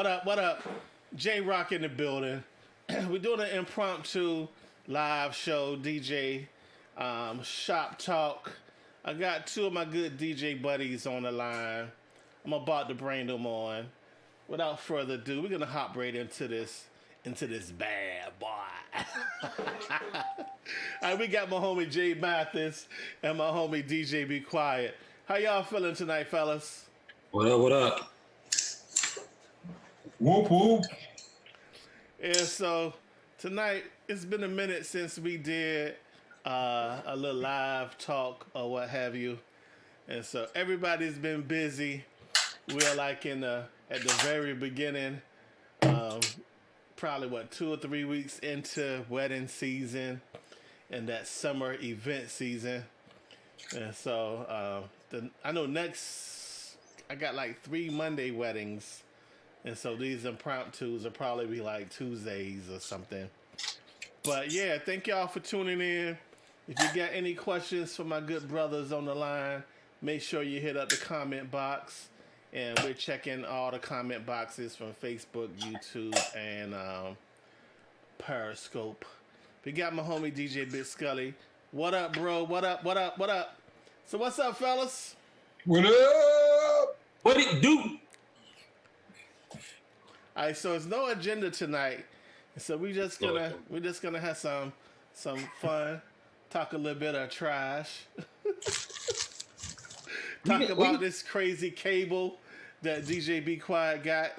What up? What up? J Rock in the building. We're doing an impromptu live show, DJ shop talk. I got two of my good DJ buddies on the line. I'm about to bring them on. Without further ado, we're gonna hop right into this bad boy. All right, we got my homie Jay Mathis and my homie DJ Be Quiet. How y'all feeling tonight, fellas? What up? What up? Whoop whoop. And so tonight, it's been a minute since we did a little live talk or what have you, and so everybody's been busy. We're like at the very beginning, probably 2 or 3 weeks into wedding season and that summer event season, and so I know next I got like 3 Monday weddings. And so these impromptus will probably be like Tuesdays or something. But yeah, thank y'all for tuning in. If you got any questions for my good brothers on the line, make sure you hit up the comment box. And we're checking all the comment boxes from Facebook, YouTube, and Periscope. We got my homie DJ Big Scully. What up, bro? What up? What up? What up? So what's up, fellas? What up? What it do? All right, so it's no agenda tonight, so we're just gonna have some fun, talk a little bit of trash, talk about this crazy cable that DJ Be Quiet got,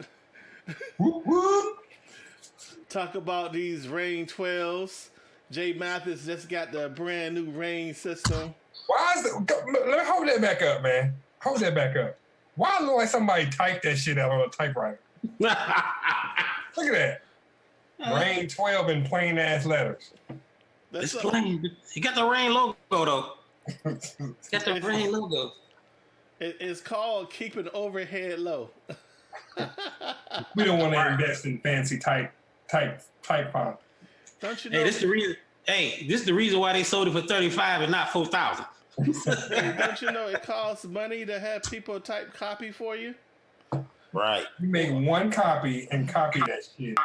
Whoop whoop. talk about these Rain 12s. Jay Mathis just got the brand new Rain system. Why is it? Let me hold that back up, man. Hold that back up. Why look like somebody typed that shit out on a typewriter? Look at that. Rain 12 in plain ass letters. It's plain. You got the Rain logo though. Got the Rain logo. It's called keeping overhead low. We don't want to invest in fancy type font. Don't you know? Hey, this is the reason why they sold it for $35 and not $4,000. Don't you know it costs money to have people type copy for you? Right. You make one copy and copy that shit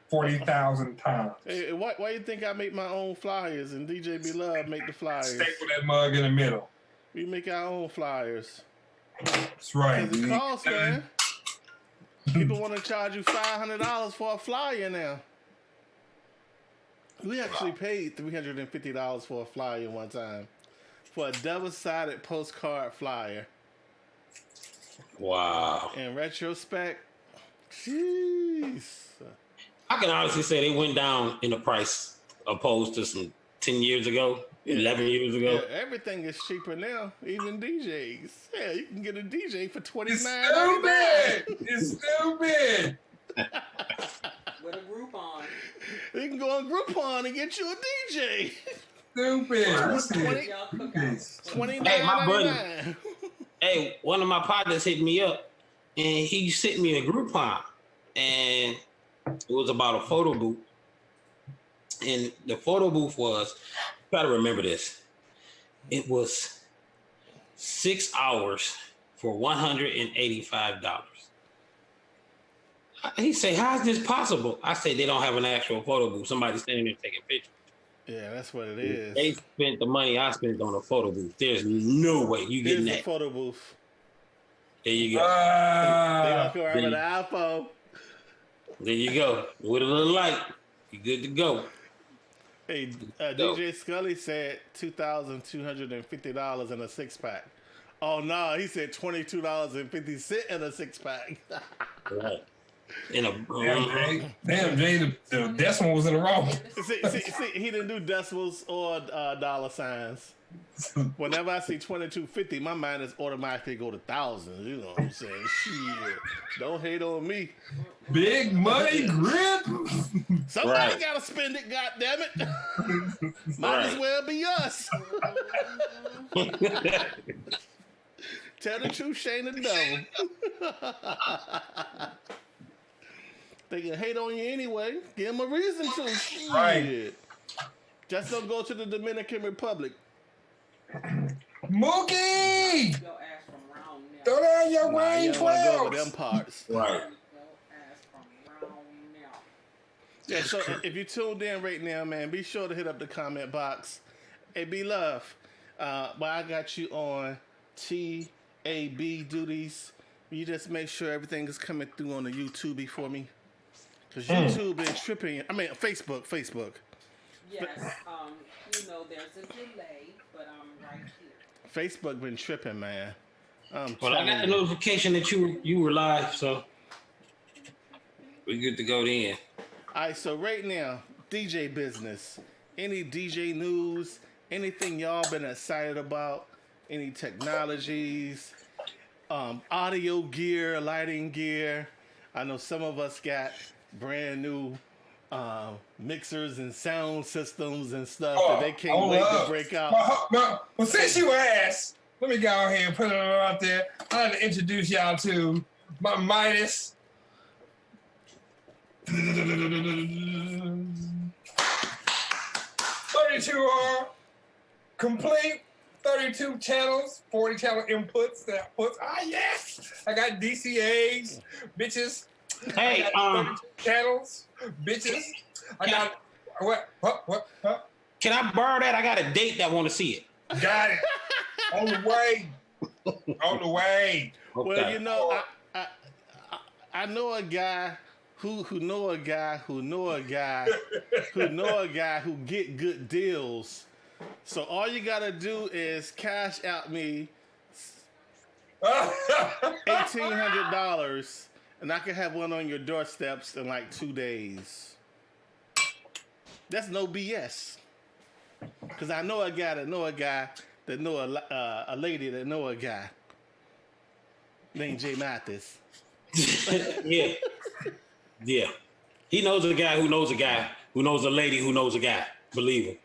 40,000 times. Hey, why you think I make my own flyers and DJ Be Love make the flyers? Staple that mug in the middle. We make our own flyers. That's right. Because it costs, man. People want to charge you $500 for a flyer now. We actually paid $350 for a flyer one time. For a double-sided postcard flyer. Wow. In retrospect, jeez. I can honestly say they went down in the price opposed to some 10 years ago, 11 years ago. Yeah, everything is cheaper now, even DJs. Yeah, you can get a DJ for $29. It's stupid. With a Groupon. You can go on Groupon and get you a DJ. Stupid. $29. Hey, my buddy. Hey, one of my partners hit me up, and he sent me a Groupon, and it was about a photo booth. And the photo booth was, you gotta remember this, it was 6 hours for $185. He said, how's this possible? I said, they don't have an actual photo booth. Somebody's standing there taking pictures. Yeah, that's what it is. They spent the money I spent on a photo booth. There's no way you getting that. Here's the photo booth. There you go. They don't go around with an iPhone. There you go. With a little light, you good to go. Hey, DJ Scully said $2,250 in a 6-pack. Oh no, he said $22.50 in a 6-pack. Right. In a damn, Jay, the decimal was in the wrong. see, he didn't do decimals or dollar signs. Whenever I see 2250, my mind is automatically go to thousands. You know what I'm saying? Shit, don't hate on me. Big money grip. Somebody gotta spend it. God damn it! Might as well be us. Tell the truth, shame the devil. They can hate on you anyway. Give them a reason to. Shit. Right. Just don't go to the Dominican Republic. Mookie! Your ass from round now. Throw down your Rain you don't wanna 12. go over them parts. right. Your ass Yeah, so if you tuned in right now, man, be sure to hit up the comment box. Hey, be love. But I got you on TAB duties. You just make sure everything is coming through on the YouTube for me. Because YouTube been tripping. I mean, Facebook. Yes, there's a delay, but I'm right here. Facebook been tripping, man. Well, I got the notification that you were live, so we good to go then. All right, so right now, DJ business. Any DJ news? Anything y'all been excited about? Any technologies? Audio gear, lighting gear. I know some of us got brand new mixers and sound systems and stuff that they can't wait to break out. Well, since you asked, let me go ahead and put it out there. I'd like to introduce y'all to my Midas. 32R complete, 32 channels, 40 channel inputs. Yes, I got DCAs, bitches. Hey, I got 32 channels, bitches. I got what? Can I borrow that? I got a date that want to see it. Got it. On the way. Okay. Well, I know a guy who know a guy who know a guy who know a guy who get good deals. So all you gotta do is cash out me $1,800, and I can have one on your doorsteps in like 2 days. That's no BS. Cause I know a guy that know a guy that know a lady that know a guy named Jay Mathis. Yeah. Yeah. He knows a guy who knows a guy who knows a lady who knows a guy. Believe him.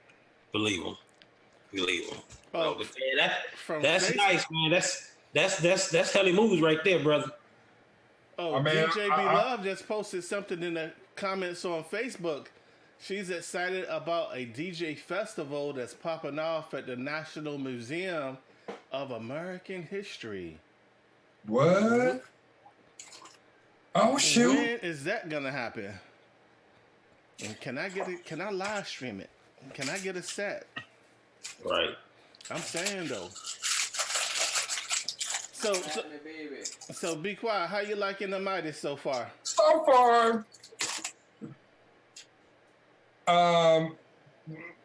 Oh, But yeah, that's nice, man. That's helly moves right there, brother. Oh, DJ B Love just posted something in the comments on Facebook. She's excited about a DJ festival that's popping off at the National Museum of American History. What? Oh shoot! When is that gonna happen? And can I get it? Can I live stream it? Can I get a set? Right. I'm saying though. So be quiet. How you liking the Mighty so far? So far,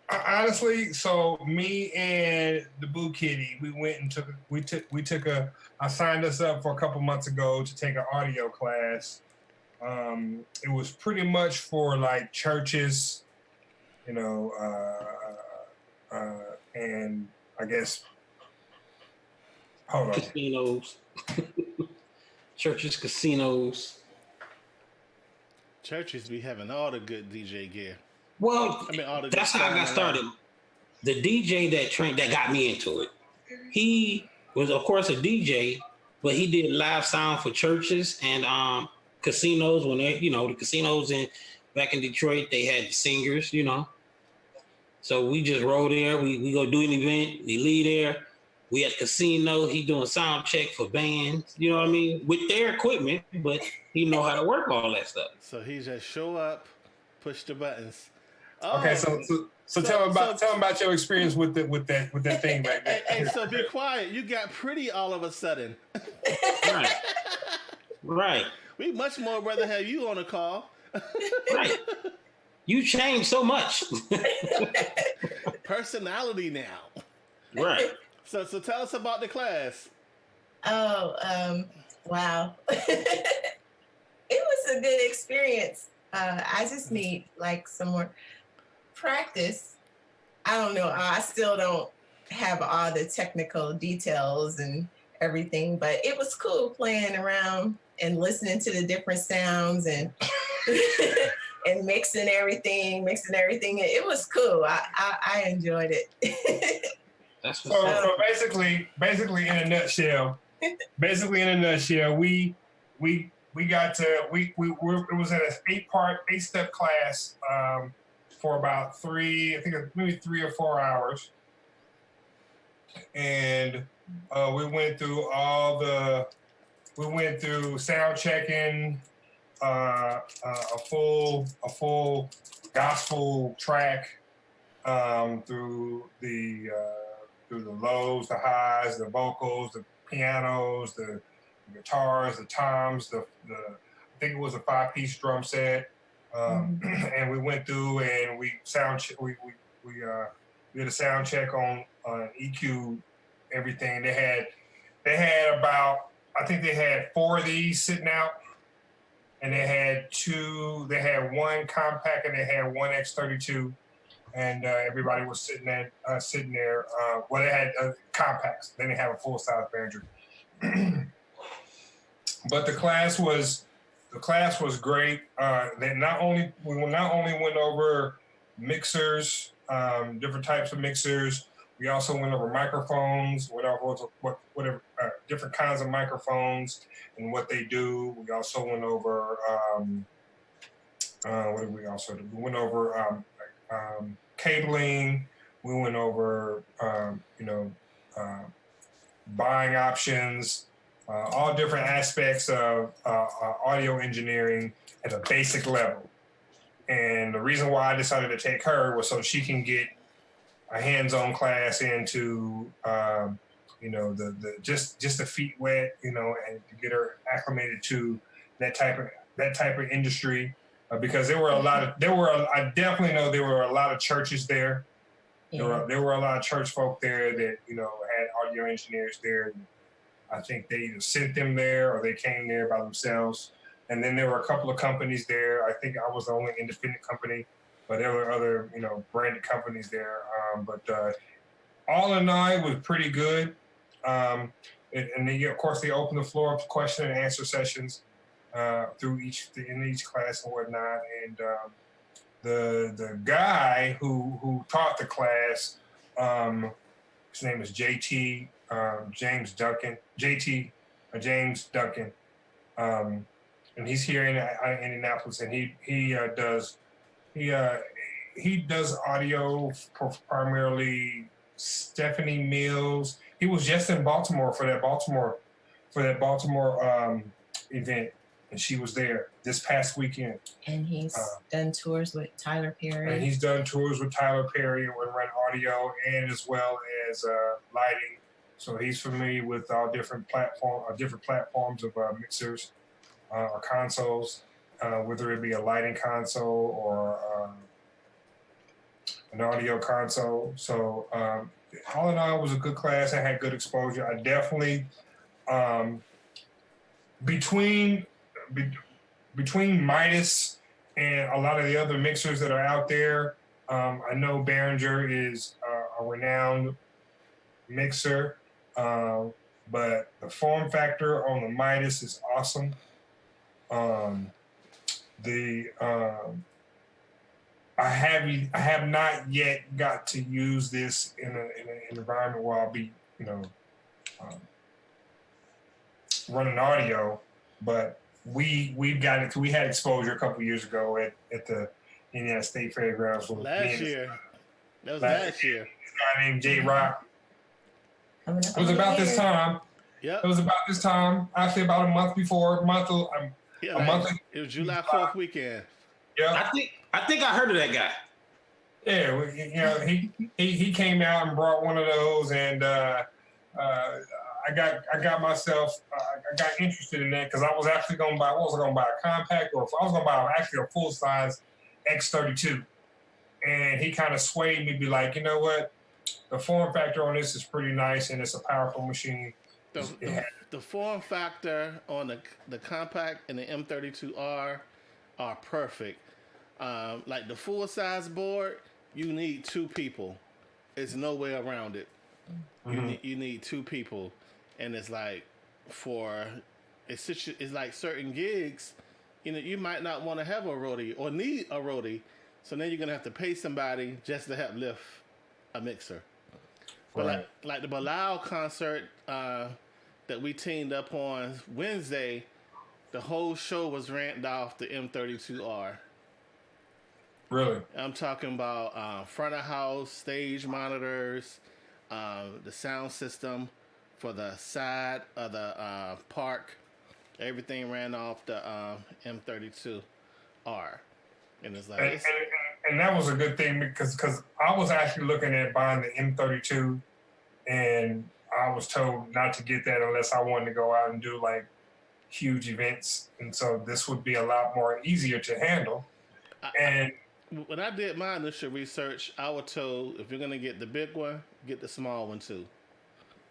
honestly, so me and the Boo Kitty, I signed us up for a couple months ago to take an audio class. It was pretty much for like churches, and I guess, hold on. Casinos. Churches, casinos. Churches be having all the good DJ gear. Well, all the that's how I got started. The DJ that got me into it, he was of course a DJ, but he did live sound for churches and casinos when the casinos back in Detroit, they had singers, So we just roll there. We go do an event. We leave there. We at the casino. He doing sound check for bands. You know what I mean? With their equipment, but he know how to work all that stuff. So he just show up, push the buttons. Okay, so tell him about your experience with that thing back there. Hey, so be quiet. You got pretty all of a sudden. Right. We much more rather have you on a call. Right. You changed so much. Personality now. Right. So tell us about the class. Oh, wow. It was a good experience. I just need like some more practice. I don't know. I still don't have all the technical details and everything, but it was cool playing around and listening to the different sounds and and mixing everything. It was cool. I enjoyed it. That's so basically in a nutshell, we got to it was an 8-step class for about maybe 3 or 4 hours, and we went through sound checking, a full gospel track through the lows, the highs, the vocals, the pianos, the guitars, the toms, I think it was a 5-piece drum set, and we went through and we did a sound check on EQ everything. They had about, I think they had 4 of these sitting out, and they had one compact and they had one X32, and everybody was sitting there. Well, they had compacts. They didn't have a full size Behringer. But the class was great. We not only went over mixers, different types of mixers. We also went over microphones, whatever different kinds of microphones and what they do. We also went over what did we also do? We went over cabling. We went over buying options, all different aspects of audio engineering at a basic level. And the reason why I decided to take her was so she can get a hands-on class into just the feet wet, and to get her acclimated to that type of industry, because I definitely know there were a lot of churches there. Yeah. There were a lot of church folk there that had audio engineers there. I think they either sent them there or they came there by themselves. And then there were a couple of companies there. I think I was the only independent company, but there were other, branded companies there. But all in all, it was pretty good. And then, of course, they opened the floor up to question and answer sessions in each class and whatnot. And the guy who taught the class, his name is JT James Duncan. And he's here in Indianapolis, and he does audio for primarily Stephanie Mills. He was just in Baltimore for that Baltimore event, and she was there this past weekend. And he's done tours with Tyler Perry. And he's done tours with Tyler Perry and run audio and as well as lighting. So he's familiar with all different platforms of mixers or consoles, whether it be a lighting console or an audio console. So all in all, it was a good class. I had good exposure. I definitely, between Midas and a lot of the other mixers that are out there, I know Behringer is a renowned mixer, but the form factor on the Midas is awesome. I have not yet got to use this in an environment where I'll be, running audio, but we've got it. We had exposure a couple years ago at the Indiana State Fairgrounds. Last year. That was last year. This guy named J Rock. It was about this time. Yep. It was about this time. Actually, about a month before. It was July 4th weekend. Yeah. I think I heard of that guy. Yeah, he came out and brought one of those, and I got myself I got interested in that because I was actually going to buy. I wasn't going to buy a compact, or I was going to buy actually a full size X32, and he kind of swayed me, be like, you know what, the form factor on this is pretty nice, and it's a powerful machine. The form factor on the compact and the M32R are perfect. Like the full size board, you need 2 people. There's no way around it. Mm-hmm. You need 2 people, and it's like it's like certain gigs, you might not want to have a roadie or need a roadie, so then you're gonna have to pay somebody just to help lift a mixer. But right. like the Bilal concert that we teamed up on Wednesday, the whole show was ramped off the M32R. Really? I'm talking about front of house, stage monitors, the sound system for the side of the park, Everything ran off the M32R, and it's like and that was a good thing because I was actually looking at buying the M32, and I was told not to get that unless I wanted to go out and do like huge events, and so this would be a lot more easier to handle. And when I did my initial research, I was told if you're gonna get the big one, get the small one too,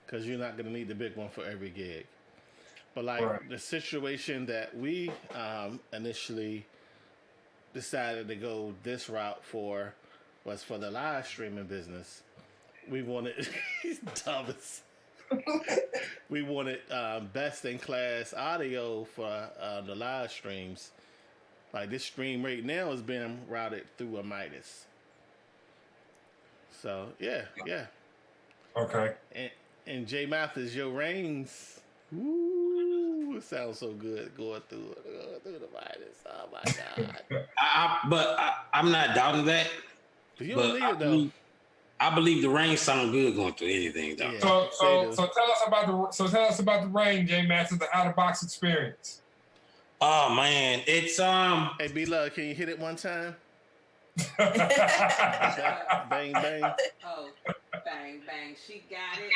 because you're not gonna need the big one for every gig. But like the situation that we initially decided to go this route for was for the live streaming business. We wanted Thomas. We wanted best in class audio for the live streams. Like this stream right now is being routed through a Midas. So yeah. okay. And Jay Mathis, your reigns. Woo, it sounds so good going through the Midas. Oh my God. I'm not doubting that. But you don't need it though. I believe the rain sound good going through anything though. Yeah, So tell us about the rain, J Master, the out of box experience. Oh man, it's Hey B Love, can you hit it one time? Bang bang. Oh, bang bang. She got it.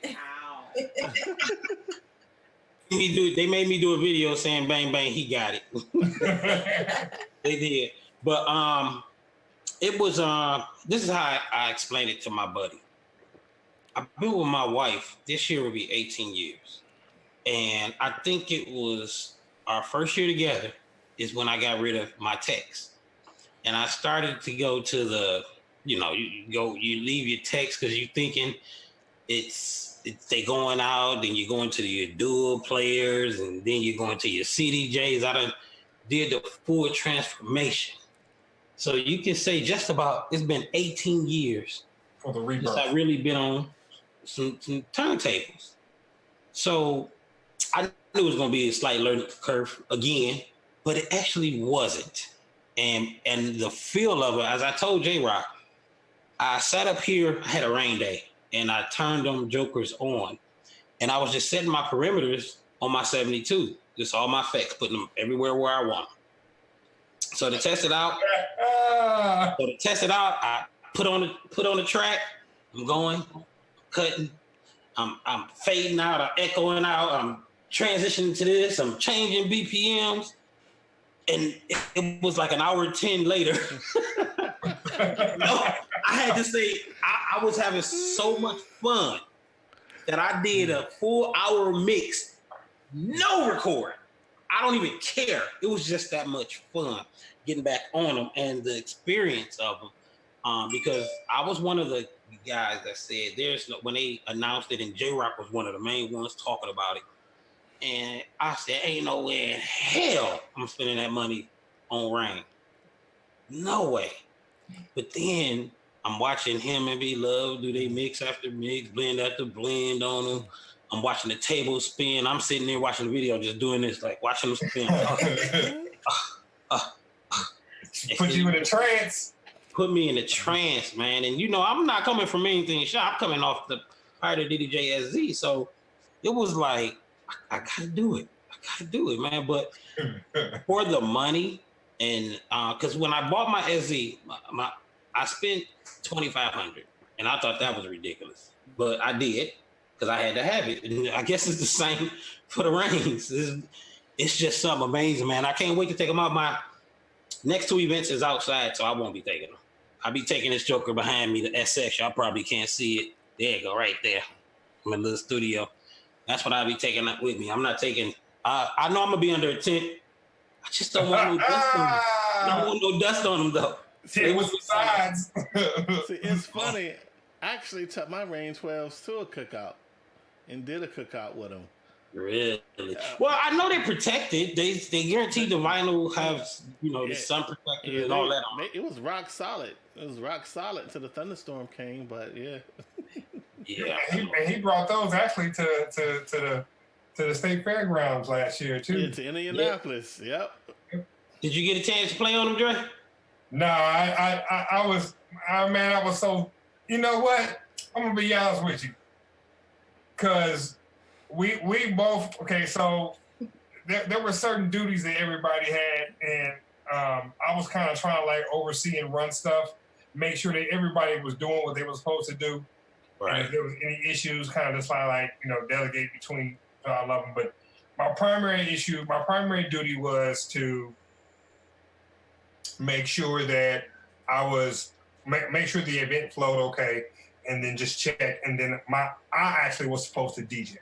Ow. They made me do a video saying bang bang, he got it. They did. But it was this is how I explained it to my buddy. I've been with my wife, this year will be 18 years. And I think it was our first year together is when I got rid of my text. And I started to go to the, you leave your text because you're thinking it's they going out, then you're going to your dual players, and then you're going to your CDJs. I done did the full transformation. So you can say just about, it's been 18 years For the rebirth. since I really been on some turntables. So I knew it was going to be a slight learning curve again, but it actually wasn't. And the feel of it, as I told J-Rock, I sat up here, I had a rain day, and I turned them jokers on. And I was just setting my perimeters on my 72, just all my effects, putting them everywhere where I want them. So to test it out, I put on the track, I'm going, cutting, I'm fading out, I'm echoing out, I'm transitioning to this, I'm changing BPMs, and it was like an hour 10 later. I had to say, I was having so much fun that I did a full hour mix, no recording. I don't even care. It was just that much fun getting back on them and the experience of them. Because I was one of the guys that said when they announced it, and J-Rock was one of the main ones talking about it. And I said, ain't no way in hell I'm spending that money on Rain. No way. But then I'm watching him and B Love do they mix after mix, blend after blend on them. I'm watching the table spin. I'm sitting there watching the video, just doing this, like watching them spin. Put you in a trance. Put me in a trance, man. And I'm not coming from anything shop. I'm coming off the part of DDJ SZ. So it was like, I gotta do it. Man. But for the money, and because when I bought my SZ, I spent $2,500, and I thought that was ridiculous. But I did because I had to have it. And I guess it's the same for the Reigns. It's just something amazing, man. I can't wait to take them out. My next two events is outside, so I won't be taking them. I'll be taking this joker behind me, the SX. Y'all probably can't see it. There you go, right there. I'm in a little studio. That's what I'll be taking up with me. I'm not taking, I know I'm going to be under a tent. I just don't want no dust on them. I don't want no dust on them, though. Tent with the sides. See, it's funny. I actually took my Rain 12s to a cookout and did a cookout with them. Really? Well, I know they're protected. They guaranteed the vinyl have, the sun protector and all that. It was rock solid. It was rock solid until the thunderstorm came, but yeah. Yeah. And he brought those actually to the state fairgrounds last year too. Yeah, to Indianapolis. Yep. Did you get a chance to play on them, Dre? No, I was so. You know what? I'm gonna be honest with you, because we both okay. So there were certain duties that everybody had, and I was kind of trying to like oversee and run stuff, make sure that everybody was doing what they were supposed to do. Right. And if there was any issues, kind of just like delegate between all of them. But my primary duty was to make sure that I was make sure the event flowed okay, and then just check. And then I actually was supposed to DJ,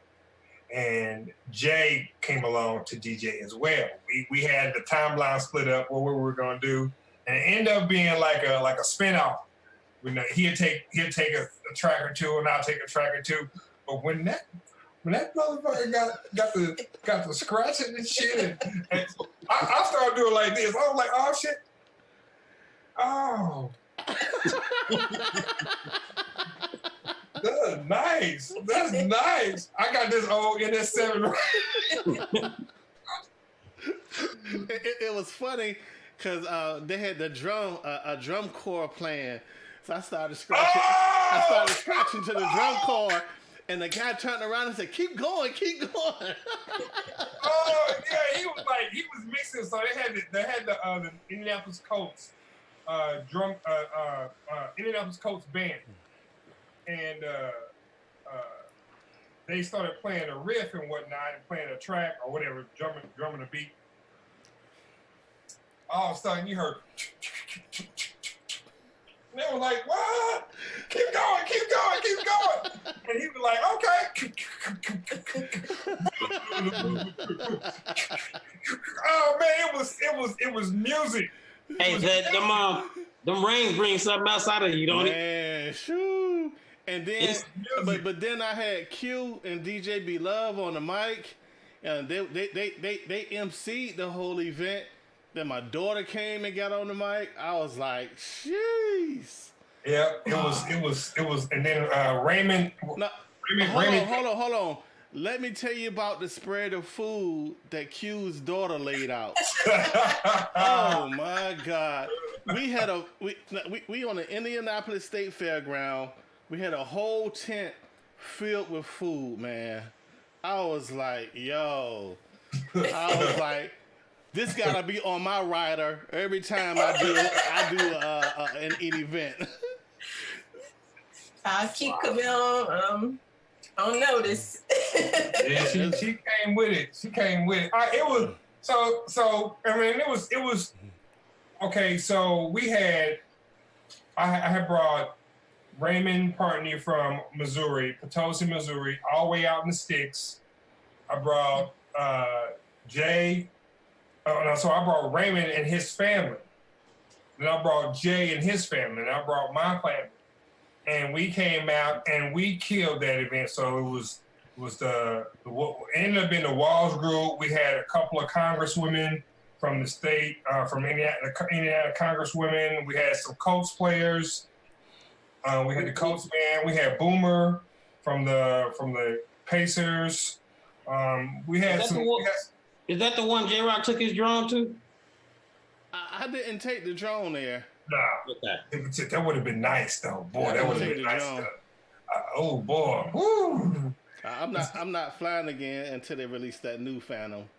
and Jay came along to DJ as well. We had the timeline split up what we were going to do, and it ended up being like a spin-off. He'd take a track or two, and I'll take a track or two. But when that motherfucker got the scratching and shit, and I started doing like this. I was like, oh shit, oh. That's nice. That's nice. I got this old NS7. It was funny because they had the drum corps playing, so I started scratching. Oh! I started scratching to the drum corps, and the guy turned around and said, "Keep going, keep going." Oh yeah, he was mixing. So they had the Indianapolis Colts Indianapolis Colts band. And they started playing a riff and whatnot, and playing a track or whatever, drumming a beat. All of a sudden, you heard. And they were like, "What? Keep going, keep going, keep going!" And he was like, "Okay." Oh man, it was music. Hey, them rings bring something else out of you, don't it? Man, shoo. And then, but then I had Q and DJ B Love on the mic, and they emceed the whole event. Then my daughter came and got on the mic. I was like, jeez. Yeah, it was, and then Raymond. No, hold on. Let me tell you about the spread of food that Q's daughter laid out. Oh my God. We on the Indianapolis State Fairground. We had a whole tent filled with food, man. I was like, yo. I was like, this gotta be on my rider every time I do an event. I'll keep Camille on notice. Yeah, she came with it. It was so. I mean, it was okay. So I had brought Raymond Partney from Missouri, Potosi, Missouri, all the way out in the sticks. I brought Jay. So I brought Raymond and his family. Then I brought Jay and his family. And I brought my family. And we came out and we killed that event. So it was what ended up being the Walls Group. We had a couple of congresswomen from the state, from Indiana congresswomen. We had some Colts players. We had the Colts band. We had Boomer from the Pacers. We had some. Is that the one J-Rock took his drone to? I didn't take the drone there. Nah, okay. That would have been nice though, boy. That would have been nice. Oh boy, woo! I'm not flying again until they release that new Phantom.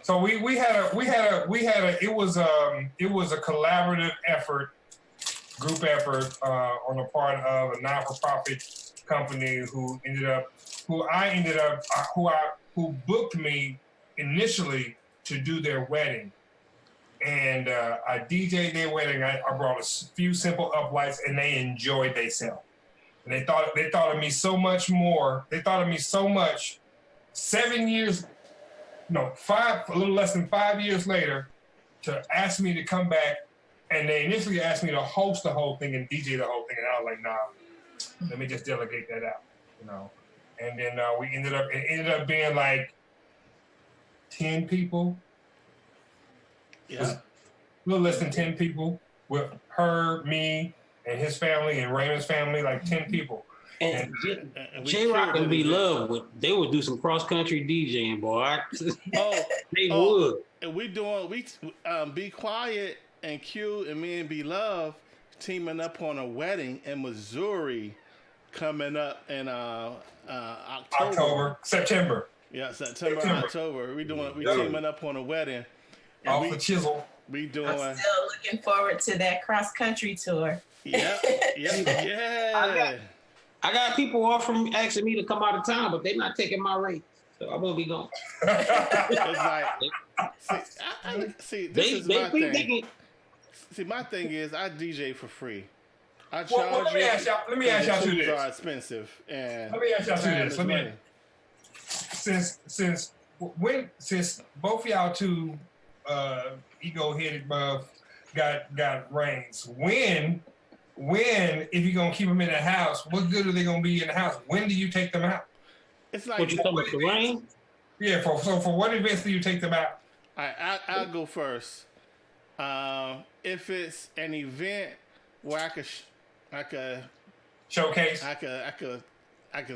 So we had a it was a collaborative group effort on the part of a non-for-profit company who booked me initially to do their wedding. And I DJ'd their wedding. I brought a few simple uplights, and they enjoyed themselves. And they thought of me so much more. They thought of me so much. 7 years, no, a little less than 5 years later, to ask me to come back. And they initially asked me to host the whole thing and DJ the whole thing, and I was like, nah, let me just delegate that out, And then it ended up being like 10 people. Yeah. A little less than 10 people with her, me, and his family, and Raymond's family, like 10 people. And J-Rock and B Love, they would do some cross-country DJing, boy. They would. And Be Quiet and Q and me and B Love teaming up on a wedding in Missouri coming up in September. Yeah, September, October. We teaming up on a wedding. Off the chisel. We doing. I'm still looking forward to that cross country tour. Yeah. I got people offering asking me to come out of town, but they're not taking my rate, so I won't be going. It's like, this is my thing. See, my thing is, I DJ for free. I charge let me ask y'all this. Are expensive, and let me ask y'all this. Since both y'all two ego-headed got reins, when if you're gonna keep them in the house, what good are they gonna be in the house? When do you take them out? It's like what you talking about, the rain? Yeah, for what events do you take them out? I'll go first. If it's an event where I could showcase, I could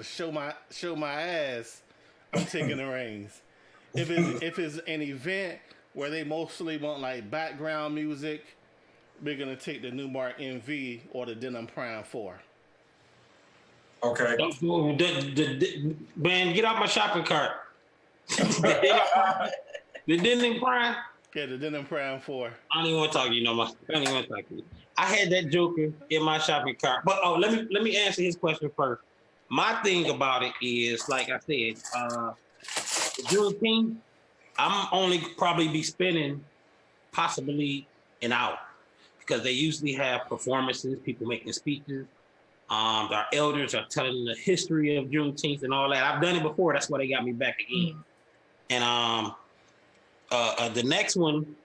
show my ass, I'm taking the reins. If it's an event where they mostly want like background music, we're gonna take the Newmark MV or the Denim Prime 4. Okay. Man, get out my shopping cart. The Denim Prime. Yeah, the Denim Prime 4. I don't even want to talk to you no more. I don't even want to talk to you. I had that Joker in my shopping cart, but let me answer his question first. My thing about it is, like I said, Juneteenth, I'm only probably be spending possibly an hour because they usually have performances, people making speeches. Our elders are telling the history of Juneteenth and all that. I've done it before. That's why they got me back again. And the next one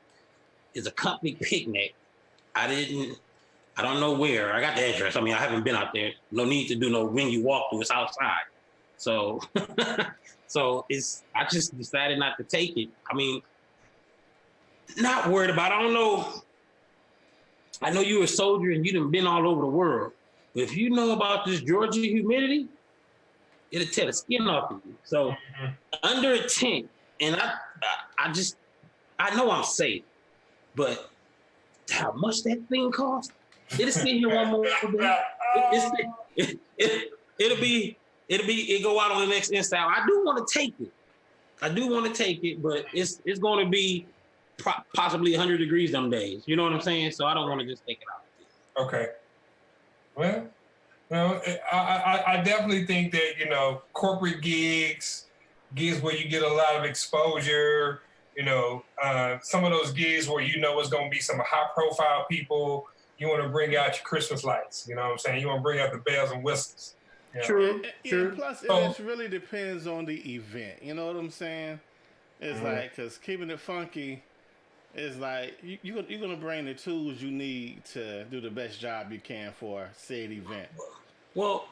is a company picnic. I don't know where. I got the address. I mean, I haven't been out there. No need to do no venue walkthrough. It's outside. So, I just decided not to take it. I mean, not worried about it. I don't know. I know you're a soldier and you done been all over the world. But if you know about this Georgia humidity, it'll tear the skin off of you. So under a tent, and I know I'm safe, but how much that thing costs? It'll sit here one more day. It'll go out on the next install. I do want to take it, but it's going to be possibly 100 degrees some days. You know what I'm saying? So I don't want to just take it out. Okay. Well, I definitely think that, corporate gigs where you get a lot of exposure, some of those gigs where it's going to be some high profile people, you want to bring out your Christmas lights, you know what I'm saying? You want to bring out the bells and whistles. True. Plus, it really depends on the event. You know what I'm saying? It's like, because keeping it funky is like, you're going to bring the tools you need to do the best job you can for said event. Well,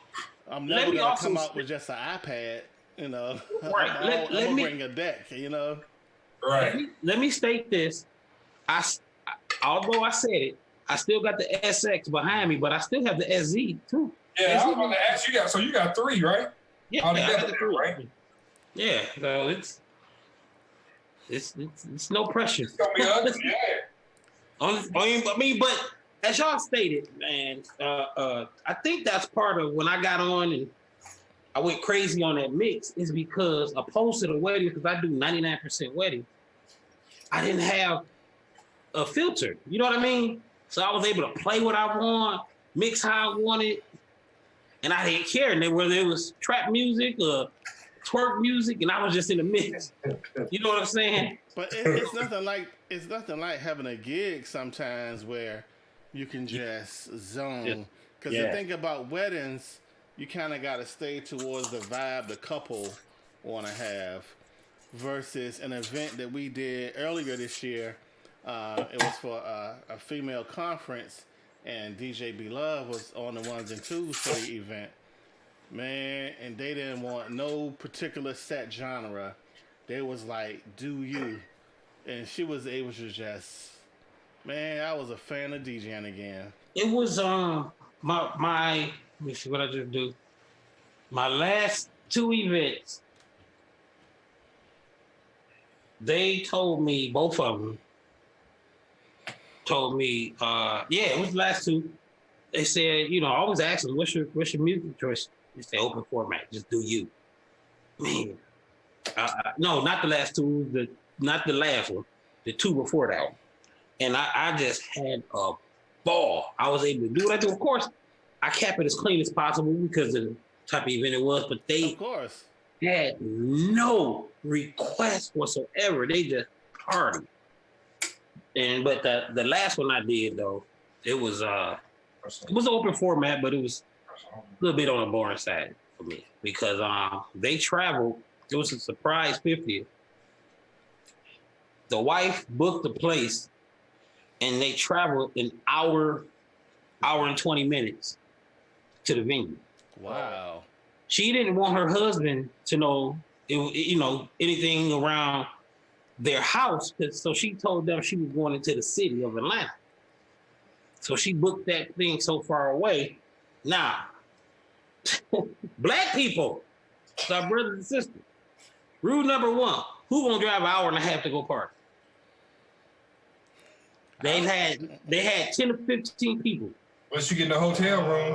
I'm never going to come out with just an iPad, Right. I'm going to bring a deck, Right. Let me state this. Although I said it, I still got the SX behind me, but I still have the SZ too. Yeah, I was going to ask you got 3, right? Yeah, I got the 3, right? Yeah, so it's no pressure. It's gonna be ugly, yeah. I mean, but as y'all stated, man, I think that's part of when I got on and I went crazy on that mix is because opposed to the wedding, because I do 99% wedding, I didn't have a filter. You know what I mean? So I was able to play what I want, mix how I wanted, and I didn't care. And whether it was trap music or twerk music, and I was just in the mix. You know what I'm saying? But it's nothing like having a gig sometimes where you can just zone. Because the thing about weddings, you kind of got to stay towards the vibe the couple want to have, versus an event that we did earlier this year. It was for a female conference, and DJ Beloved was on the ones and twos for the event. Man, and they didn't want no particular set genre. They was like, do you. And she was able to just, man, I was a fan of DJing again. It was my let me see what I just do. My last 2 events, they told me, both of them told me, it was the last 2. they said, I always ask them, what's your music choice? They say open format, just do you. Man, no, not the last two, not the last one, the two before that one. And I just had a ball. I was able to do what I do. Of course, I kept it as clean as possible because of the type of event it was, but they of course had no requests whatsoever. They just partied. But the last one I did though, it was an open format, but it was a little bit on the boring side for me because they traveled. It was a surprise 50th. The wife booked the place, and they traveled an hour and 20 minutes to the venue. Wow. She didn't want her husband to know, anything around their house, so she told them she was going into the city of Atlanta. So she booked that thing so far away. Now, black people, it's our brothers and sisters. Rule number one: who gonna drive an hour and a half to go party? They had 10 to 15 people. Once you get in the hotel room.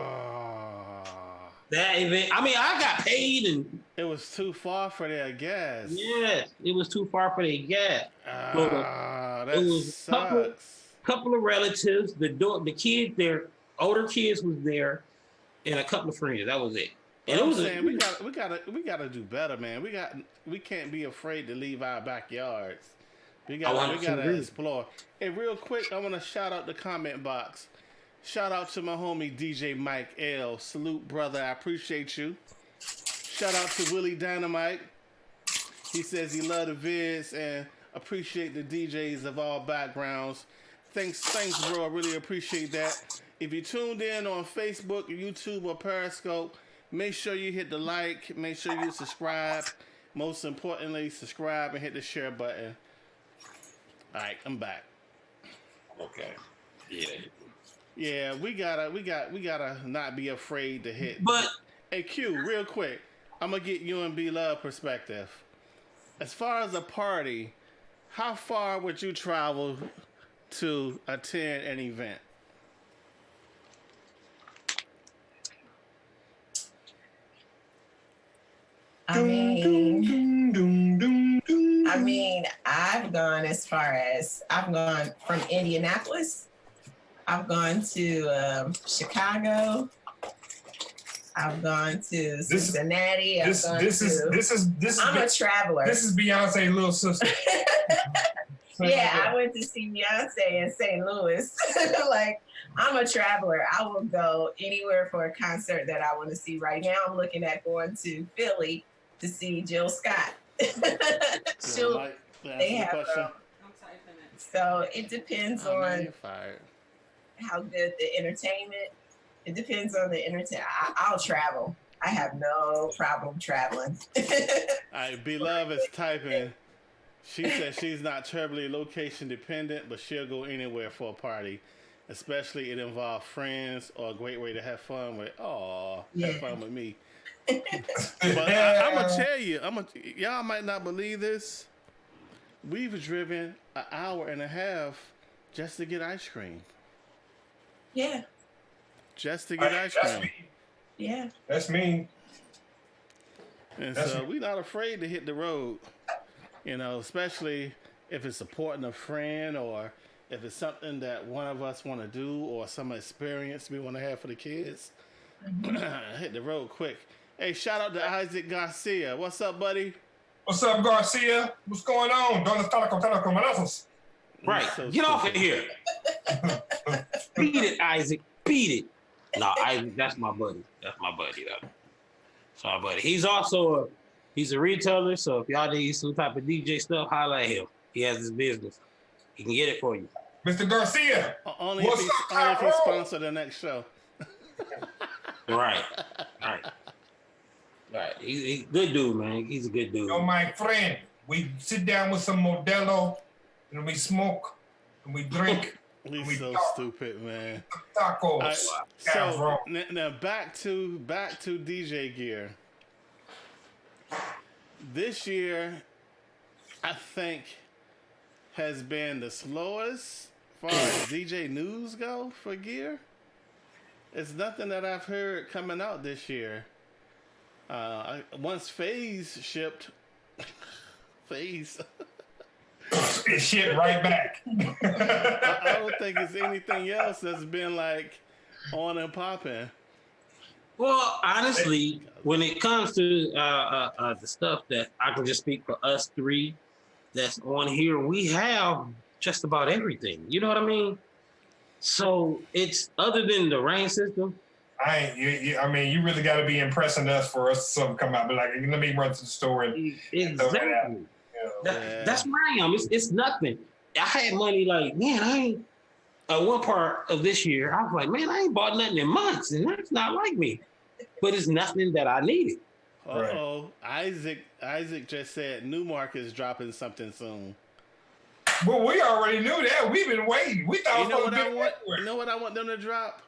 That event, I got paid and it was too far for their gas. Yes, it was too far for their gas. That it was sucks. Couple of relatives, the kids, their older kids was there, and a couple of friends. That was it. And I'm saying we gotta do better, man. We can't be afraid to leave our backyards. We gotta explore. Hey, real quick, I want to shout out the comment box. Shout out to my homie DJ Mike L. Salute, brother. I appreciate you. Shout out to Willie Dynamite. He says he love the vids and appreciate the DJs of all backgrounds. Thanks, bro. I really appreciate that. If you tuned in on Facebook, YouTube, or Periscope, make sure you hit the like. Make sure you subscribe. Most importantly, subscribe and hit the share button. All right, I'm back. Okay. Yeah. Yeah, we gotta not be afraid to hit. But hey, Q, real quick, I'm gonna get you and B Love perspective. As far as a party, how far would you travel to attend an event? I mean, I've gone as far as I've gone from Indianapolis. I've gone to Chicago. I've gone to Cincinnati. I'm a traveler. This is Beyonce's little sister. Yeah, I went to see Beyonce in St. Louis. Like, I'm a traveler. I will go anywhere for a concert that I want to see. Right now, I'm looking at going to Philly to see Jill Scott. They have so it depends on how good the entertainment. It depends on the entertainment. I'll travel. I have no problem traveling. All right, Beloved is typing. She said she's not terribly location dependent, but she'll go anywhere for a party, especially it involves friends or a great way to have fun with. Have fun with me. But I'm gonna tell you, y'all might not believe this. We've driven an hour and a half just to get ice cream. Yeah. Just to get ice cream. Me. Yeah. That's me. And so we're not afraid to hit the road. Especially if it's supporting a friend or if it's something that one of us want to do or some experience we want to have for the kids. Hit the road quick. Hey, shout out to Isaac Garcia. What's up, buddy? What's up, Garcia? What's going on? Right. So get off of here. Beat it, Isaac. Beat it. No, Isaac, that's my buddy. That's my buddy, though. That's my buddy. He's a retailer, so if y'all need some type of DJ stuff, holla at him. He has his business. He can get it for you. Mr. Garcia. Only if he sponsor the next show. Right. He's a good dude, man. He's a good dude. Yo, my friend, we sit down with some Modelo, and we smoke, and we drink. He's so stupid, man. Tacos. So now back to DJ gear. This year, I think, has been the slowest as far as DJ news go for gear. It's nothing that I've heard coming out this year. Once Phase shipped, Phase. It shit right back. I don't think it's anything else that's been like on and popping. Well, honestly, when it comes to the stuff that I can just speak for us three that's on here, we have just about everything. You know what I mean? So it's other than the rain system. I mean, you really got to be impressing us for us to come out. But like, let me run to the store and Exactly. That's where I am. It's nothing. I had money like, man, I ain't. One part of this year, I was like, man, I ain't bought nothing in months, and that's not like me. But it's nothing that I needed. Uh-oh. Isaac just said Newmark is dropping something soon. Well, we already knew that. We've been waiting. We thought You know what I want? You know what I want them to drop?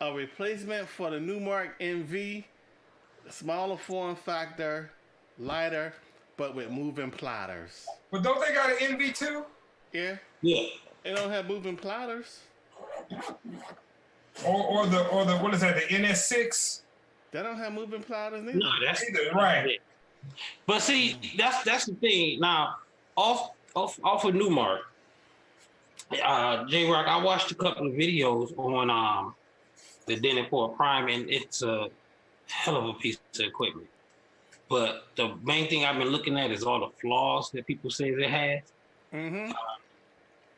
A replacement for the Newmark NV, smaller form factor, lighter, but with moving platters. But don't they got an NV too? Yeah. Yeah. They don't have moving platters. Or the what is that? The NS6? They don't have moving platters neither. No, that's right. But see, that's the thing. Now, off of Newmark, J Rock, I watched a couple of videos on the Denny for a Prime, and it's a hell of a piece of equipment. But the main thing I've been looking at is all the flaws that people say it has. Mm-hmm.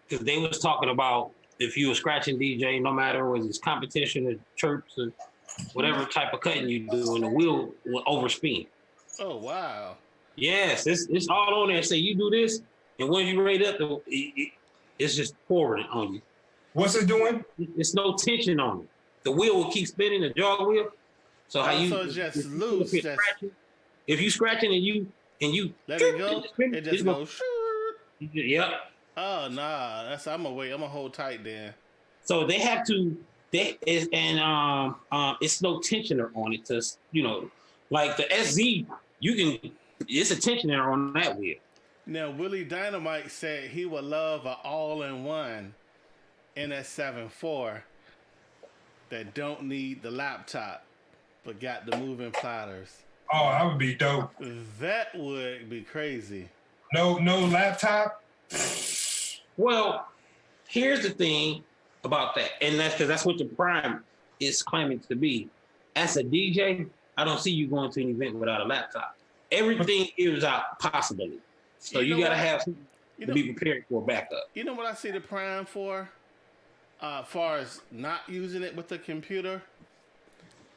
Because they was talking about if you were scratching DJ, no matter was it's competition or chirps or whatever type of cutting you do, and the wheel will overspin. Oh wow! Yes, it's all on there. Say you do this, and once you rate up, it's just pouring on you. What's it doing? It's no tension on it. The wheel will keep spinning, the jog wheel. So how you? So it's just loose. If you scratching and you let it go, it just goes. Yep. Oh nah, I'm gonna hold tight then. So they have to. It's no tensioner on it to like the SZ. It's a tensioner on that wheel. Now Willie Dynamite said he would love an all-in-one NS7 IV that don't need the laptop but got the moving platters. Oh, that would be dope. That would be crazy. No laptop. Well, here's the thing about that, and that's what the Prime is claiming to be. As a DJ, I don't see you going to an event without a laptop. Everything is out possibility, so you gotta have to be prepared for a backup. You know what I see the Prime for? Far as not using it with the computer,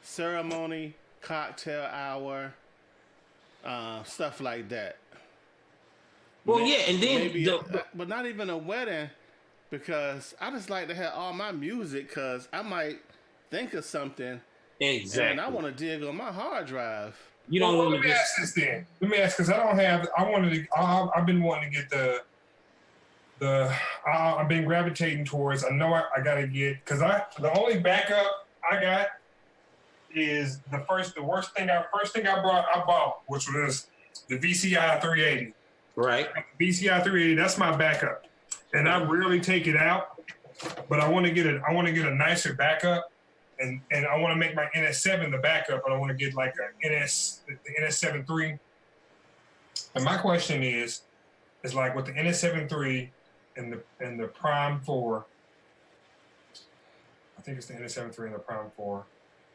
ceremony, cocktail hour, stuff like that. Well, and then but not even a wedding, because I just like to have all my music, because I might think of something, exactly, and I want to dig on my hard drive. You don't want to. Let me ask this then. Let me ask, because I've been wanting to get I've been gravitating towards. I know I gotta get, because the only backup I got is the first thing I bought, which was the VCI 380. Right. VCI 380. That's my backup, and I rarely take it out. But I want to get a nicer backup, and I want to make my NS7 the backup, and I want to get like the NS7 III. And my question is like with the NS7 III and the Prime 4. I think it's the NS7 III and the Prime 4,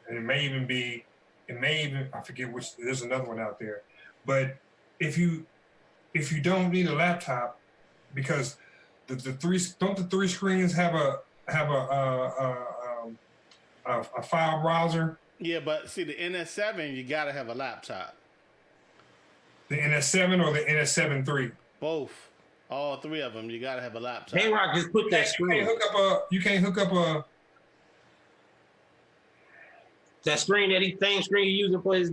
and it may even I forget which. There's another one out there, but if you don't need a laptop, because the three screens have a file browser? Yeah, but see, the NS7 you gotta have a laptop. The NS7 or the NS7 III? Both, all three of them. You gotta have a laptop. Hey, Rock, just put that screen. You can't hook up a. That screen, same screen you're using for his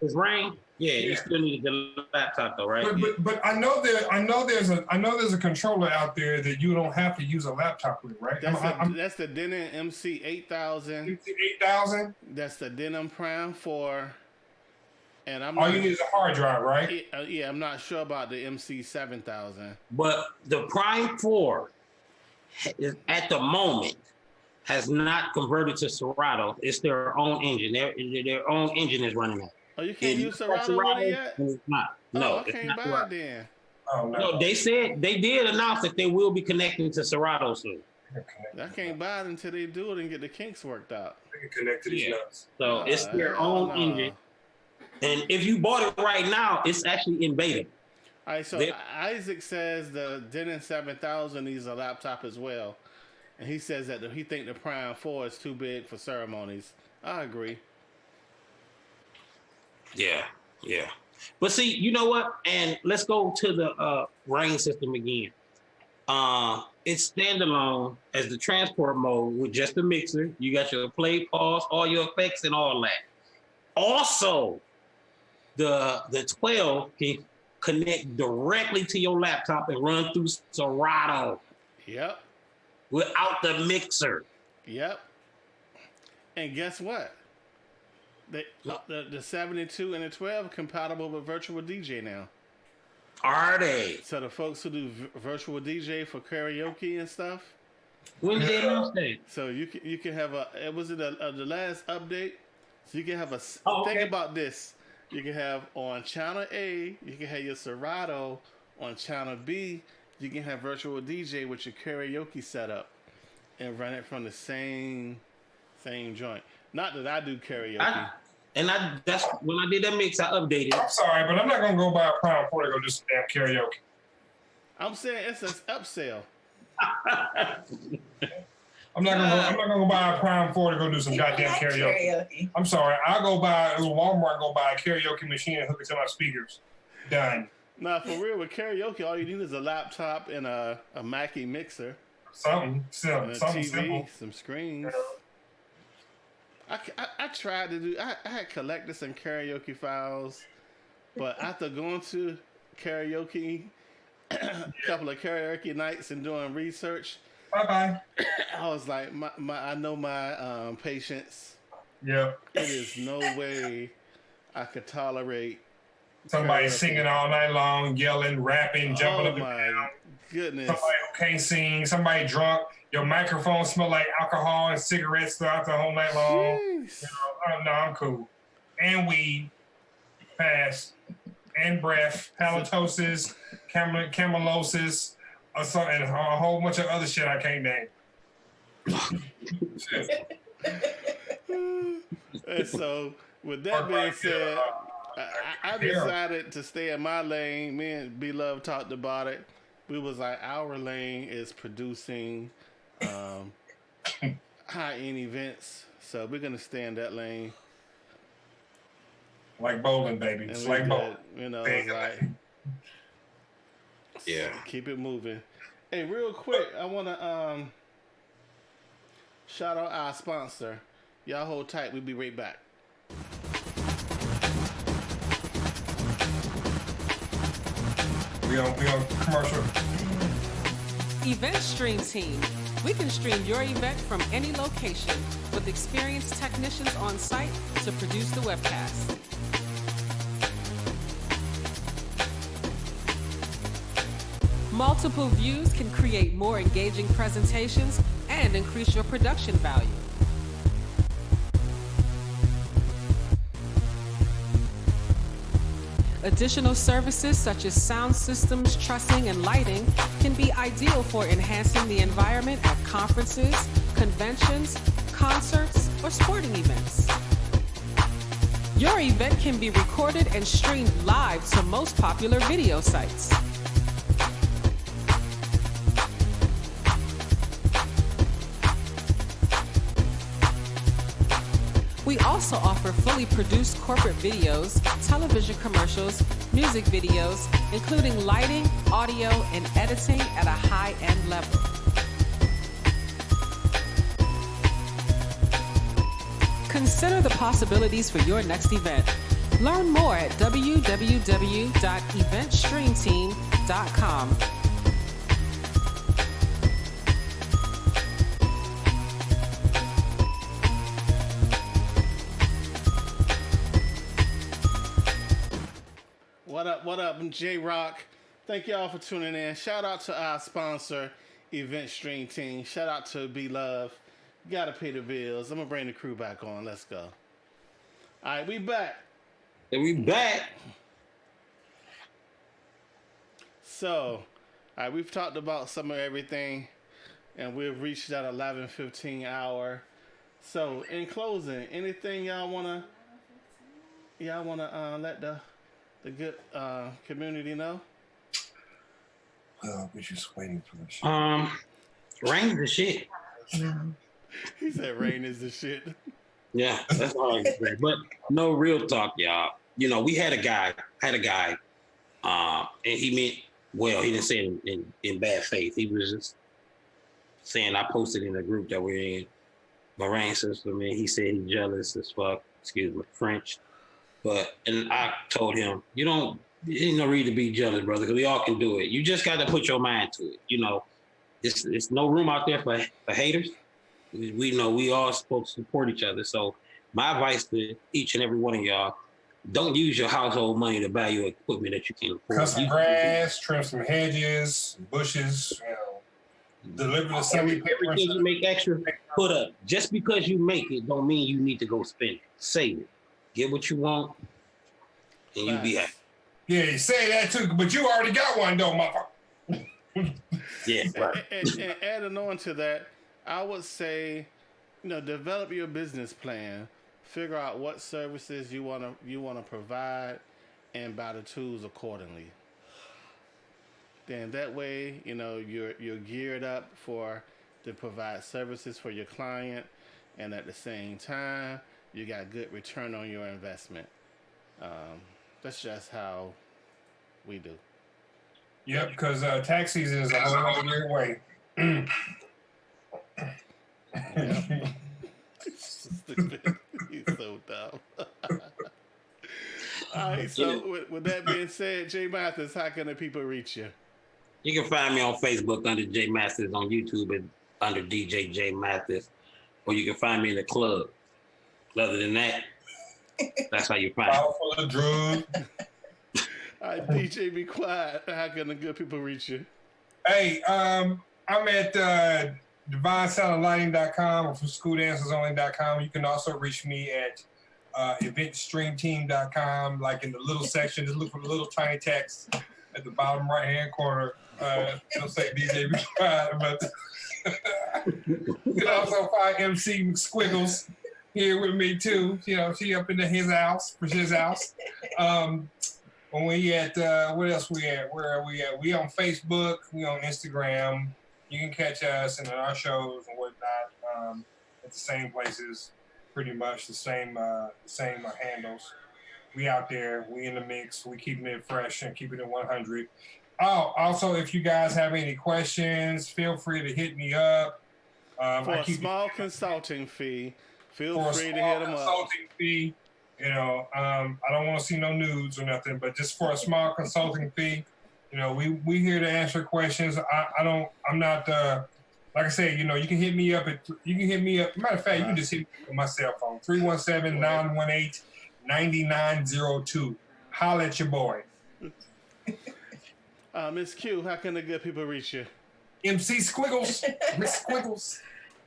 his ring. Yeah, you still need the laptop though, right? But I know there's a controller out there that you don't have to use a laptop with, right? That's the Denon MC 8000. MC 8000. That's the Denon Prime 4. And all you need is a hard drive, right? Yeah, I'm not sure about the MC 7000. But the Prime 4 is, at the moment, has not converted to Serato. It's their own engine. Their own engine is running that. Oh, you can't use Serato with it yet? It's not. Oh, No, I it's can't not buy Serato. it then. Oh no. No, they said they did announce that they will be connecting to Serato soon. I can't buy it until they do it and get the kinks worked out. They can connect to these Yeah. nuts. So it's their own engine. And if you bought it right now, it's actually in beta. All right, so Isaac says the Denon 7000 needs a laptop as well. And he says that he think the Prime 4 is too big for ceremonies. I agree. Yeah. But see, you know what? And let's go to the rain system again. It's standalone as the transport mode with just a mixer. You got your play, pause, all your effects and all that. Also, the 12 can connect directly to your laptop and run through Serato. Yep. Without the mixer. Yep. And guess what? The 72 and the 12 are compatible with Virtual DJ now. Are they? So the folks who do Virtual DJ for karaoke and stuff. When did they announce that? So you can have the last update. So you can have think about this. You can have on channel A, you can have your Serato. On channel B, you can have Virtual DJ with your karaoke setup and run it from the same joint. Not that I do karaoke. That's when I did that mix, I updated. I'm sorry, but I'm not gonna go buy a Prime 4 to go do some damn karaoke. I'm saying it's an upsell. I'm not gonna go buy a Prime 4 to go do some goddamn karaoke. I'm sorry. I'll go buy Walmart, go buy a karaoke machine and hook it to my speakers. Done. Nah, for real, with karaoke, all you need is a laptop and a Mackie mixer. Something TV, simple. some screens. I tried to do. I had collected some karaoke files, but after going to karaoke, a couple of karaoke nights and doing research, Bye. I was like, I know my patience. Yeah. It is no way I could tolerate somebody karaoke. Singing all night long, yelling, rapping, jumping up and down. Goodness. Somebody who can't sing, somebody drunk. Your microphone smell like alcohol and cigarettes throughout the whole night long. You know, no, I'm cool. And weed, pass, and breath, halitosis, camelosis, and a whole bunch of other shit I can't name. And so, with that being said, I decided to stay in my lane. Me and B-Love talked about it. We was like, our lane is producing high-end events. So we're going to stay in that lane. Like bowling, baby. It's like bowling. You know, it's like... Yeah. Keep it moving. Hey, real quick, I want to shout out our sponsor. Y'all hold tight. We'll be right back. We on commercial. Event Stream Team. We can stream your event from any location with experienced technicians on site to produce the webcast. Multiple views can create more engaging presentations and increase your production value. Additional services such as sound systems, trussing, and lighting can be ideal for enhancing the environment at conferences, conventions, concerts, or sporting events. Your event can be recorded and streamed live to most popular video sites. We also offer fully produced corporate videos, television commercials, music videos, including lighting, audio, and editing at a high-end level. Consider the possibilities for your next event. Learn more at www.eventstreamteam.com. What up? I'm J-Rock. Thank y'all for tuning in. Shout out to our sponsor, Event Stream Team. Shout out to B-Love. Gotta pay the bills. I'm gonna bring the crew back on. Let's go. All right, we back. And we back. So, all right, we've talked about some of everything, and we've reached that 11:15 hour. So, in closing, anything y'all wanna let the good community know? We're just waiting for the shit. Rain the shit. No. He said rain is the shit. Yeah, that's all I can say. But no, real talk, y'all. You know, we had a guy, and he meant well. He didn't say it in bad faith. He was just saying, I posted in the group that we're in, Bahrain system, and he said he's jealous as fuck. Excuse my French. And I told him, there ain't no reason to be jealous, brother, because we all can do it. You just got to put your mind to it. You know, it's no room out there for haters. We know we all supposed to support each other. So my advice to each and every one of y'all, don't use your household money to buy your equipment that you can afford. Cut some grass, trim some hedges, bushes, deliver the everything you make extra, put up. Just because you make it don't mean you need to go spend it. Save it. Get what you want, and you be happy. Yeah, you say that too, but you already got one though, motherfucker. Yeah, right. And adding on to that, I would say, develop your business plan. Figure out what services you wanna provide, and buy the tools accordingly. Then that way, you're geared up to provide services for your client, and at the same time, you got good return on your investment. That's just how we do. Yep, because tax season is a whole other year away. Stupid. He's so dumb. All right, so with that being said, Jay Mathis, how can the people reach you? You can find me on Facebook under J Mathis, on YouTube under DJ J Mathis, or you can find me in the club. Other than that, that's how you find me. Full of drugs. All right, DJ, be quiet. How can the good people reach you? Hey, I'm at divinesoundandlighting.com or for schooldancersonly.com. You can also reach me at eventstreamteam.com. Like in the little section, just look for the little tiny text at the bottom right-hand corner. It'll say DJ be quiet. But you can also find MC McSquiggles here with me too. She up into his house. When we at what else we at? Where are we at? We on Facebook. We on Instagram. You can catch us and our shows and whatnot at the same places. Pretty much the same handles. We out there. We in the mix. We keeping it fresh and keeping it 100. Oh, also, if you guys have any questions, feel free to hit me up. For a small consulting fee, feel free to hit them up. Consulting fee, I don't want to see no nudes or nothing, but just for a small consulting fee, we here to answer questions. I'm not like I said, you can hit me up matter of fact, you can just hit me with my cell phone, 317-918-9902. Holla at your boy. Miss Q, how can the good people reach you? MC Squiggles. Miss Squiggles.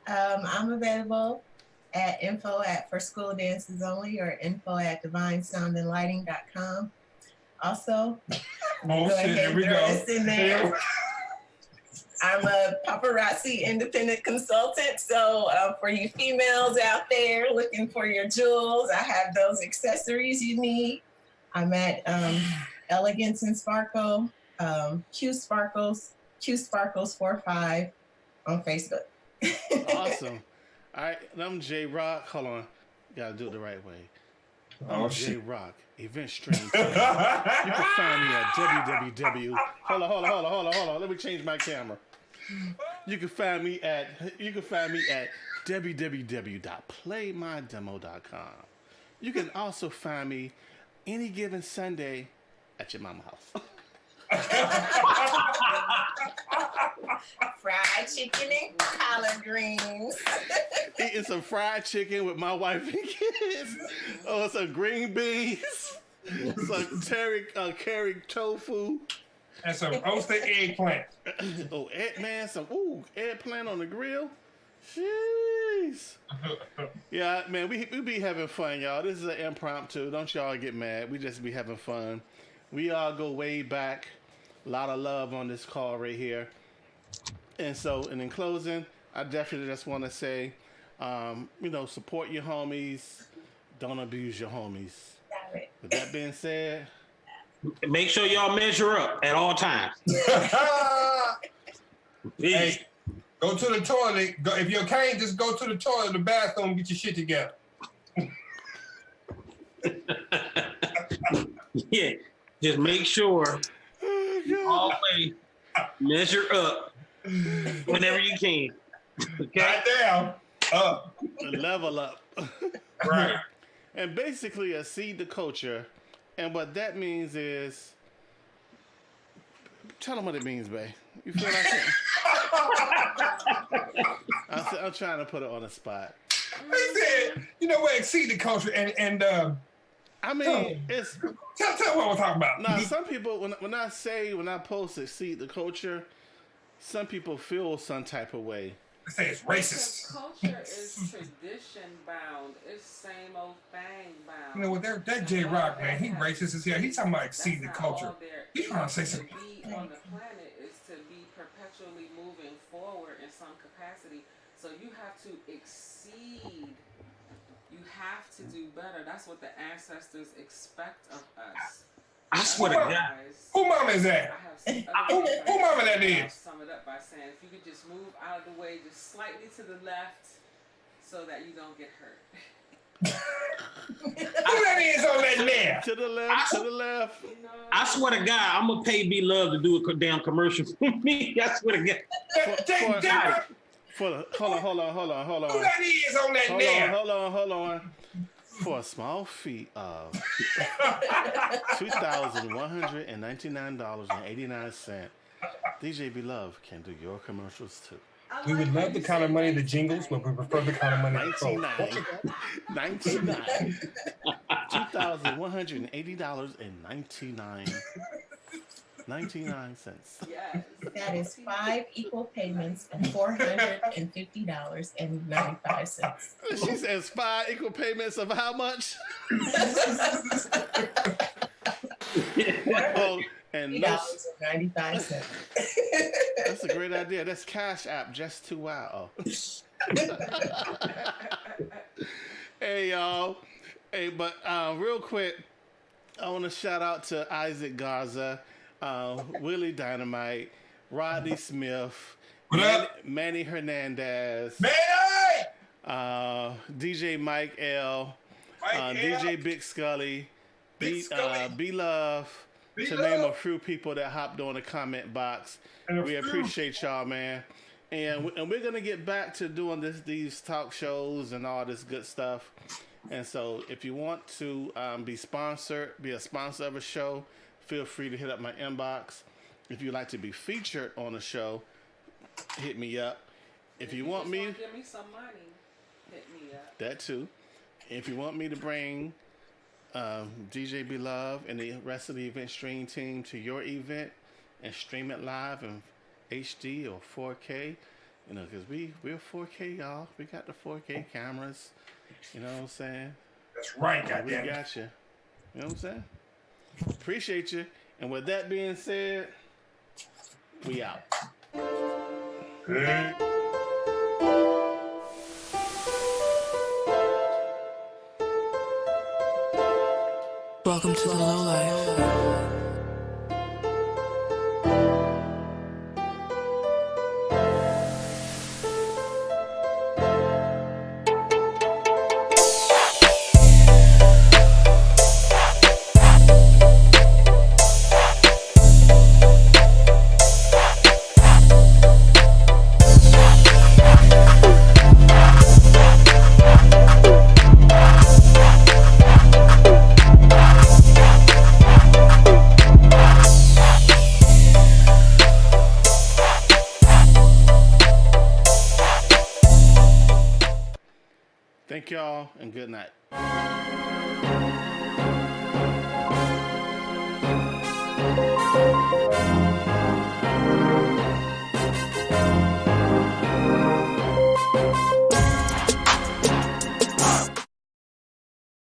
I'm available at for school dances only, or info@divinesoundandlighting.com. Also, Here we go. In there. I'm a paparazzi independent consultant. So for you females out there looking for your jewels, I have those accessories you need. I'm at Elegance and Sparkle, Q Sparkles 45 on Facebook. Awesome. All right, I'm J Rock. Hold on. Gotta do it the right way. I'm J Rock, Event Stream. You can find me at www. Hold on. Let me change my camera. You can find me at www.playmydemo.com. You can also find me any given Sunday at your mama's house. Fried chicken and collard greens. Eating some fried chicken with my wife and kids. Oh, some green beans. Some carrot tofu. And some roasted eggplant. Some eggplant on the grill. Jeez. Yeah, man, we be having fun, y'all. This is an impromptu. Don't y'all get mad. We just be having fun. We all go way back. A lot of love on this call right here. And so, and in closing, I definitely just want to say, support your homies. Don't abuse your homies. With that being said, make sure y'all measure up at all times. Hey, go to the toilet. Go, if you can't, just go to the toilet, the bathroom, get your shit together. Yeah, just make sure you always measure up whenever you can. Okay? Right down, up. level up. Right. And basically, seed the culture. And what that means is, tell them what it means, babe. You feel like it? I'm trying to put it on the spot. He said, you know what, exceed the culture and I mean, it's tell what we're talking about. now some people when I post exceed the culture, some people feel some type of way. They say it's racist. Because culture is tradition bound. It's same old thing bound. You know what, that J Rock, man, he racist as hell. He's talking about exceed the That's culture. not all there He's trying to say is. something. To be on the planet is to be perpetually moving forward in some capacity. So you have to exceed. You have to do better. That's what the ancestors expect of us. I swear to God. Otherwise, Who mama is I that? have some Who mama that I'll is? sum it up by saying if you could just move out of the way just slightly to the left so that you don't get hurt. Who that is on that left? To the left, to the left. You know, I swear to God, I'm gonna pay B Love to do a damn commercial for me. I swear to God. Hold on. Who that is on that left? Hold on. For a small fee of $2,199.89, DJ Beloved can do your commercials too. We would love the kind of money the jingles, but we prefer the kind of money the trolls. $99. $2,180.99 yes. That is 5 equal payments of $450.95. She says 5 equal payments of how much? Oh, and no, $90.95. that's a great idea. That's Cash App just to wow. Hey y'all. Hey, but real quick, I want to shout out to Isaac Garza, Willie Dynamite, Rodney Smith, Manny Hernandez, DJ Mike L, DJ Big Scully, B Love, to name a few people that hopped on the comment box. We appreciate y'all, man. And we're going to get back to doing these talk shows and all this good stuff. And so if you want to be a sponsor of a show, feel free to hit up my inbox. If you'd like to be featured on a show, hit me up. If you want me, give me some money, hit me up. That too. If you want me to bring DJ Beloved and the rest of the event stream team to your event and stream it live in HD or 4K, because we're 4K, y'all. We got the 4K cameras. You know what I'm saying? That's right, We goddamn. got you. You know what I'm saying? Appreciate you. And with that being said, we out. Welcome to the low life. Thank y'all and good night. Thank you.